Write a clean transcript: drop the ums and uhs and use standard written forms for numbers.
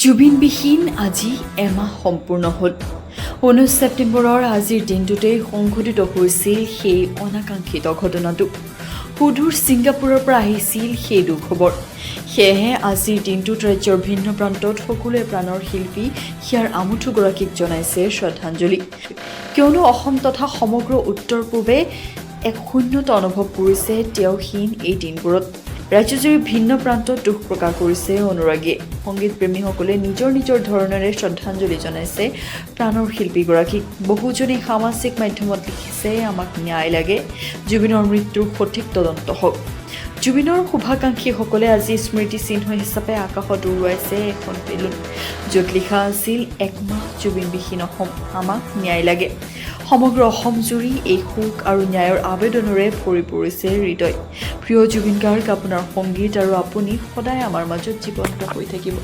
জুবিনবিহীন আজি এমাহ সম্পূৰ্ণ হ'ল। 19 ছেপ্টেম্বৰৰ আজিৰ দিনটোতেই সংঘটিত হৈছিল সেই অনাকাংক্ষিত ঘটনাটো। সুদূৰ ছিংগাপুৰৰ পৰা আহিছিল সেই দুখবৰ। সেয়েহে আজিৰ দিনটোত ৰাজ্যৰ ভিন্ন প্ৰান্তত সকলোৱে প্ৰাণৰ শিল্পী হিয়াৰ আমুঠুগৰাকীক জনাইছে শ্ৰদ্ধাঞ্জলি। কিয়নো অসম তথা সমগ্ৰ উত্তৰ পূবে এক শূন্যতা অনুভৱ কৰিছে তেওঁহীন এই দিনবোৰত। ৰাজ্যজুৰি ভিন্ন প্ৰান্তত দুখ প্ৰকাশ কৰিছে অনুৰাগীয়ে। সংগীত প্ৰেমীসকলে নিজৰ নিজৰ ধৰণেৰে শ্ৰদ্ধাঞ্জলি জনাইছে প্ৰাণৰ শিল্পীগৰাকীক। বহুজনে সামাজিক মাধ্যমত লিখিছে, আমাক ন্যায় লাগে, জুবিনৰ মৃত্যুৰ সঠিক তদন্ত হওক। জুবিনৰ শুভাকাংক্ষীসকলে আজি স্মৃতি চিহ্ন হিচাপে আকাশত উৰুৱাইছে এখন বেলুন, য'ত লিখা আছিল, একমাহ জুবিনবিহীন অসম, আমাক ন্যায় লাগে। সমগ্ৰ অসম জুৰি এই শোক আৰু ন্যায়ৰ আবেদনেৰে ভৰি পৰিছে হৃদয়। প্ৰিয় জুবিন গাৰ্গ, আপোনাৰ সংগীত আৰু আপুনি সদায় আমাৰ মাজত জীৱন্ত হৈ থাকিব।